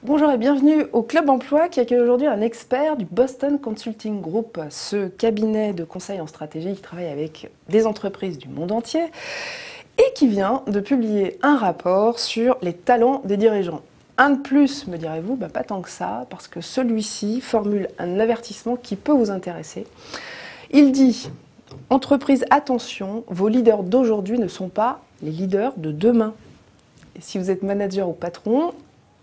Bonjour et bienvenue au Club Emploi qui accueille aujourd'hui un expert du Boston Consulting Group, ce cabinet de conseil en stratégie qui travaille avec des entreprises du monde entier et qui vient de publier un rapport sur les talents des dirigeants. Un de plus, me direz-vous, pas tant que ça, parce que celui-ci formule un avertissement qui peut vous intéresser. Il dit « Entreprise, attention, vos leaders d'aujourd'hui ne sont pas les leaders de demain ». Et si vous êtes manager ou patron,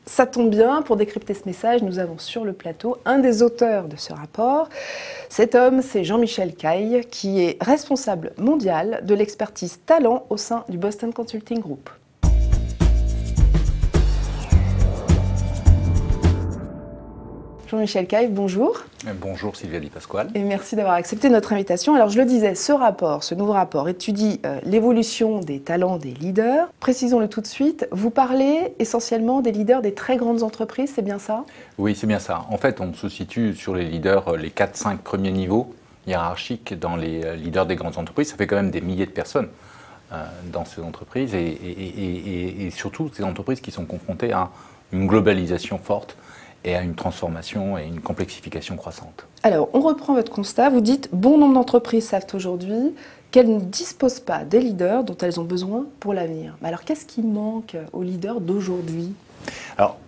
ça tombe bien, pour décrypter ce message, nous avons sur le plateau un des auteurs de ce rapport. Cet homme, c'est Jean-Michel Caille, qui est responsable mondial de l'expertise talent au sein du Boston Consulting Group. Jean-Michel Caille, bonjour. Bonjour Sylvia Di Pasquale. Et merci d'avoir accepté notre invitation. Alors je le disais, ce nouveau rapport étudie l'évolution des talents des leaders. Précisons-le tout de suite, vous parlez essentiellement des leaders des très grandes entreprises, c'est bien ça? Oui, c'est bien ça. En fait, on se situe sur les leaders, les 4-5 premiers niveaux hiérarchiques dans les leaders des grandes entreprises. Ça fait quand même des milliers de personnes dans ces entreprises et surtout ces entreprises qui sont confrontées à une globalisation forte et à une transformation et une complexification croissante. Alors, on reprend votre constat. Vous dites, bon nombre d'entreprises savent aujourd'hui qu'elles ne disposent pas des leaders dont elles ont besoin pour l'avenir. Alors, qu'est-ce qui manque aux leaders d'aujourd'hui? Alors,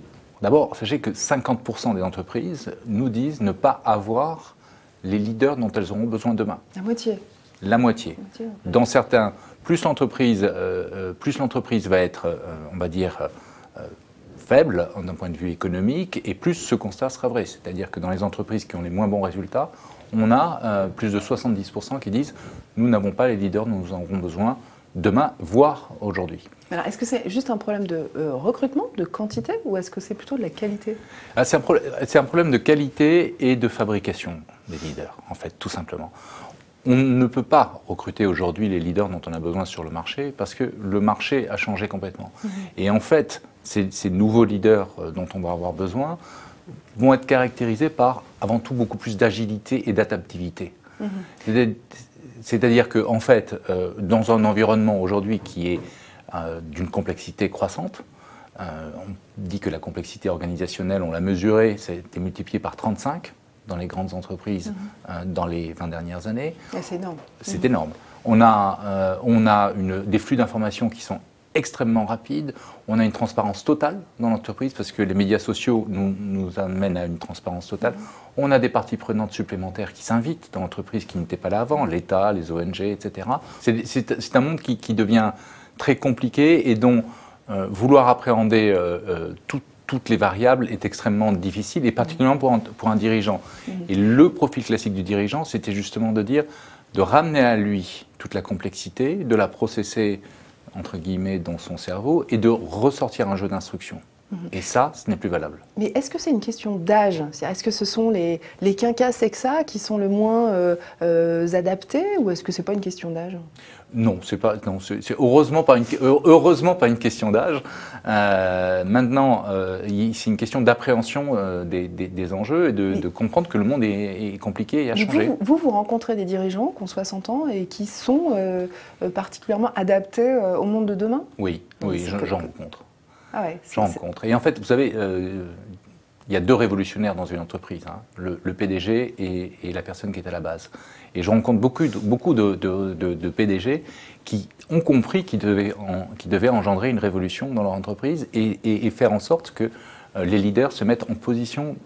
d'abord, sachez que 50% des entreprises nous disent ne pas avoir les leaders dont elles auront besoin demain. La moitié. La moitié. Dans certains, plus l'entreprise va être, on va dire, faible d'un point de vue économique, et plus ce constat sera vrai. C'est-à-dire que dans les entreprises qui ont les moins bons résultats, on a plus de 70% qui disent « nous n'avons pas les leaders dont nous en aurons besoin demain, voire aujourd'hui ». Alors, est-ce que c'est juste un problème de recrutement, de quantité, ou est-ce que c'est plutôt de la qualité? C'est un problème de qualité et de fabrication des leaders, en fait, tout simplement. On ne peut pas recruter aujourd'hui les leaders dont on a besoin sur le marché parce que le marché a changé complètement. Et en fait, ces nouveaux leaders dont on va avoir besoin vont être caractérisés par, avant tout, beaucoup plus d'agilité et d'adaptivité. C'est-à-dire qu'en fait, dans un environnement aujourd'hui qui est d'une complexité croissante, on dit que la complexité organisationnelle, on l'a mesurée, ça a été multiplié par 35 dans les grandes entreprises dans les 20 dernières années. C'est énorme. C'est énorme. On a des flux d'informations qui sont extrêmement rapides. On a une transparence totale dans l'entreprise parce que les médias sociaux nous amènent à une transparence totale. On a des parties prenantes supplémentaires qui s'invitent dans l'entreprise qui n'étaient pas là avant, l'État, les ONG, etc. C'est un monde qui devient très compliqué et dont vouloir appréhender toutes les variables est extrêmement difficile, et particulièrement pour un dirigeant. Et le profil classique du dirigeant, c'était justement de ramener à lui toute la complexité, de la processer, entre guillemets, dans son cerveau, et de ressortir un jeu d'instructions. Et ça, ce n'est plus valable. Mais est-ce que c'est une question d'âge? Est-ce que ce sont les quinquas sexa qui sont le moins adaptés, ou est-ce que ce n'est pas une question d'âge? Non, c'est heureusement pas une question d'âge. Maintenant, c'est une question d'appréhension des enjeux et de comprendre que le monde est compliqué et a changé. Vous rencontrez des dirigeants qui ont 60 ans et qui sont particulièrement adaptés au monde de demain? Oui, j'en rencontre. Ah ouais, j'en rencontre. Et en fait, vous savez, il y a deux révolutionnaires dans une entreprise, le PDG et la personne qui est à la base. Et je rencontre beaucoup de PDG qui ont compris qu'ils devaient engendrer une révolution dans leur entreprise et faire en sorte que les leaders se mettent en position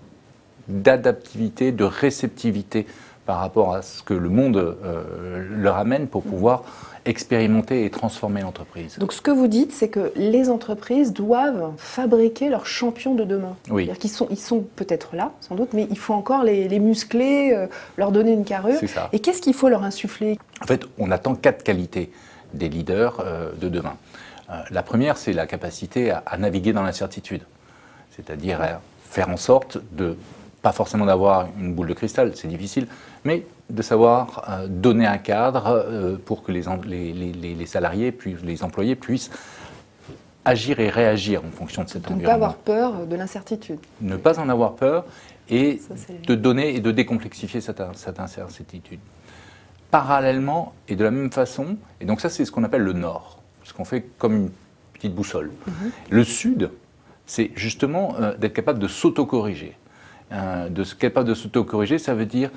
d'adaptivité, de réceptivité par rapport à ce que le monde leur amène pour pouvoir expérimenter et transformer l'entreprise. Donc ce que vous dites, c'est que les entreprises doivent fabriquer leurs champions de demain. Oui. C'est-à-dire qu'ils sont peut-être là, sans doute, mais il faut encore les muscler, leur donner une carrure. C'est ça. Et qu'est-ce qu'il faut leur insuffler? En fait, on attend 4 qualités des leaders de demain. La première, c'est la capacité à naviguer dans l'incertitude. C'est-à-dire à faire en sorte de, pas forcément d'avoir une boule de cristal, c'est difficile, mais de savoir donner un cadre pour que les salariés, les employés puissent agir et réagir en fonction de cet environnement. Ne pas avoir peur de l'incertitude. Ne pas en avoir peur et de donner et de décomplexifier cette incertitude. Parallèlement et de la même façon, et donc ça c'est ce qu'on appelle le nord, ce qu'on fait comme une petite boussole. Le sud, c'est justement d'être capable de s'autocorriger. Capable de s'autocorriger, ça veut dire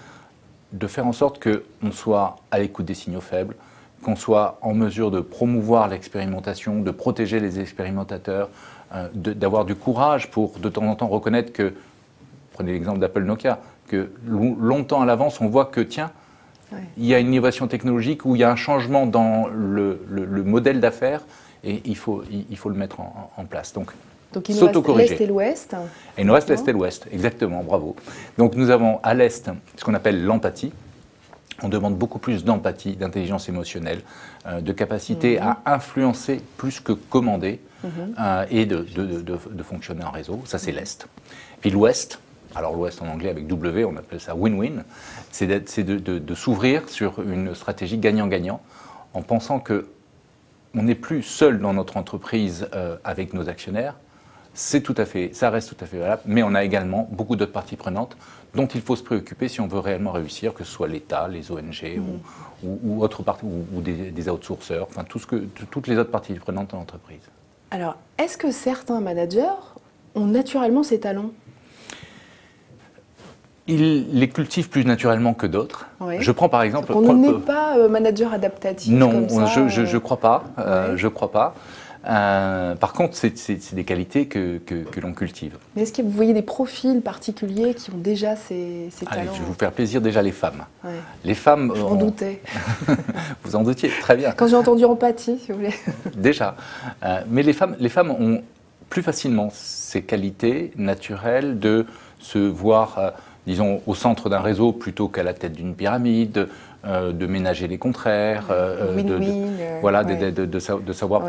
de faire en sorte qu'on soit à l'écoute des signaux faibles, qu'on soit en mesure de promouvoir l'expérimentation, de protéger les expérimentateurs, d'avoir du courage pour de temps en temps reconnaître que, prenez l'exemple d'Apple Nokia, que longtemps à l'avance, on voit que, tiens, il y a une innovation technologique où il y a un changement dans le modèle d'affaires et il faut le mettre en place. Donc il nous reste l'Est et l'Ouest. Et il nous reste l'Est et l'Ouest, exactement, bravo. Donc nous avons à l'Est ce qu'on appelle l'empathie. On demande beaucoup plus d'empathie, d'intelligence émotionnelle, de capacité à influencer plus que commander et de fonctionner en réseau. Ça, c'est l'Est. Puis l'Ouest, alors l'Ouest en anglais avec W, on appelle ça win-win, c'est de s'ouvrir sur une stratégie gagnant-gagnant en pensant qu'on n'est plus seul dans notre entreprise avec nos actionnaires. Ça reste tout à fait valable, mais on a également beaucoup d'autres parties prenantes dont il faut se préoccuper si on veut réellement réussir, que ce soit l'État, les ONG ou autres parties, ou des outsourceurs, enfin toutes les autres parties prenantes de l'entreprise. Alors, est-ce que certains managers ont naturellement ces talents ? Ils les cultivent plus naturellement que d'autres. Oui. Je prends par exemple... On n'est pas manager adaptatif non, comme ça, je crois pas. Je crois pas. Par contre, c'est des qualités que l'on cultive. Mais est-ce que vous voyez des profils particuliers qui ont déjà ces talents ? Allez, je vais vous faire plaisir, déjà les femmes. Ouais. Les femmes... Je m'en doutais. Vous en doutiez, très bien. Quand j'ai entendu empathie, si vous voulez. Déjà. Mais les femmes ont plus facilement ces qualités naturelles de se voir, disons, au centre d'un réseau plutôt qu'à la tête d'une pyramide, de ménager les contraires, de savoir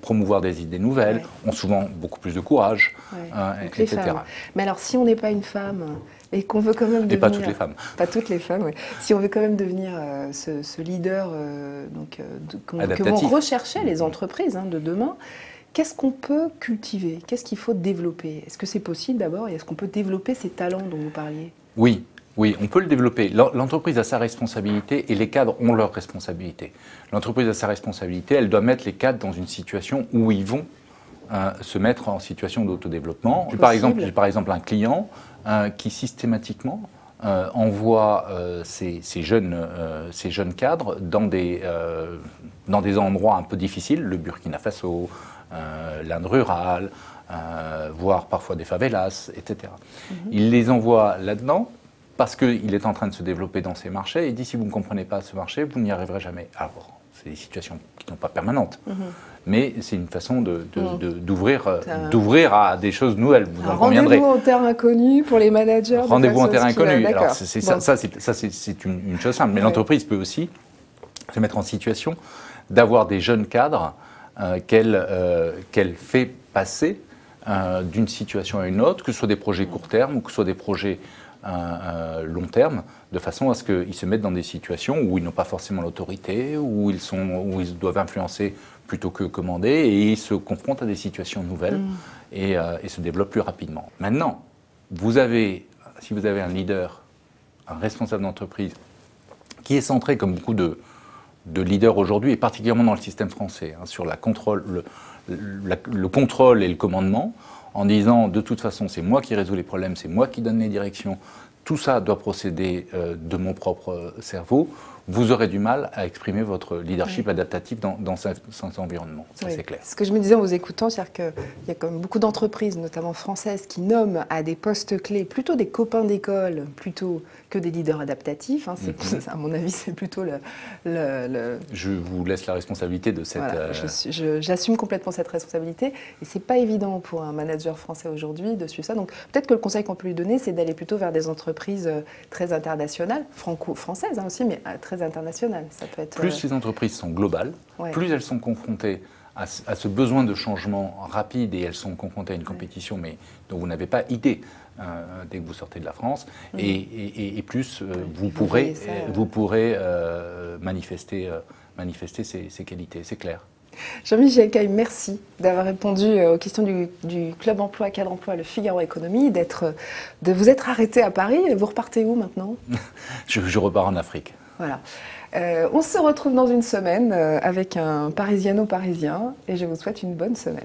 promouvoir des idées nouvelles, ont souvent beaucoup plus de courage, etc. Mais alors, si on n'est pas une femme et qu'on veut quand même devenir... Et pas toutes les femmes. Pas toutes les femmes, oui. Si on veut quand même devenir ce leader que vont rechercher les entreprises de demain, qu'est-ce qu'on peut cultiver? Qu'est-ce qu'il faut développer? Est-ce que c'est possible d'abord? Et est-ce qu'on peut développer ces talents dont vous parliez? Oui, on peut le développer. L'entreprise a sa responsabilité et les cadres ont leur responsabilité. L'entreprise a sa responsabilité, elle doit mettre les cadres dans une situation où ils vont se mettre en situation d'autodéveloppement. J'ai par exemple un client qui systématiquement envoie ces jeunes cadres dans des endroits un peu difficiles, le Burkina Faso, l'Inde rurale, voire parfois des favelas, etc. Il les envoie là-dedans parce qu'il est en train de se développer dans ces marchés et il dit si vous ne comprenez pas ce marché, vous n'y arriverez jamais. Alors, c'est des situations qui ne sont pas permanentes, mais c'est une façon d'ouvrir à des choses nouvelles. Vous en conviendrez. Rendez-vous en terre inconnue pour les managers. Rendez-vous en terre inconnue. Alors, c'est une chose simple, mais l'entreprise peut aussi se mettre en situation d'avoir des jeunes cadres qu'elle fait passer d'une situation à une autre, que ce soit des projets court terme ou que ce soit des projets long terme, de façon à ce qu'ils se mettent dans des situations où ils n'ont pas forcément l'autorité, où ils doivent influencer plutôt que commander, et ils se confrontent à des situations nouvelles et se développent plus rapidement. Maintenant, si vous avez un leader, un responsable d'entreprise, qui est centré, comme beaucoup de leaders aujourd'hui, et particulièrement dans le système français, sur le contrôle et le commandement, en disant de toute façon c'est moi qui résous les problèmes, c'est moi qui donne les directions, tout ça doit procéder de mon propre cerveau, vous aurez du mal à exprimer votre leadership adaptatif dans cet environnement, ça c'est clair. Ce que je me disais en vous écoutant, c'est-à-dire qu'il y a quand même beaucoup d'entreprises, notamment françaises, qui nomment à des postes clés plutôt des copains d'école, plutôt que des leaders adaptatifs. À mon avis, c'est plutôt le... Je vous laisse la responsabilité de cette... Voilà, j'assume complètement cette responsabilité. Et c'est pas évident pour un manager français aujourd'hui de suivre ça. Donc peut-être que le conseil qu'on peut lui donner, c'est d'aller plutôt vers des entreprises très internationales, franco-françaises aussi, mais très internationales. Ça peut être, plus les entreprises sont globales, plus elles sont confrontées à ce besoin de changement rapide et elles sont confrontées à une compétition mais dont vous n'avez pas idée dès que vous sortez de la France et plus vous pourrez manifester ces qualités, c'est clair. Jean-Michel Caille, merci d'avoir répondu aux questions du Club Emploi, Cadre Emploi, le Figaro Économie, de vous être arrêté à Paris. Vous repartez où maintenant? je repars en Afrique. Voilà. On se retrouve dans une semaine avec un Parisiano-Parisien et je vous souhaite une bonne semaine.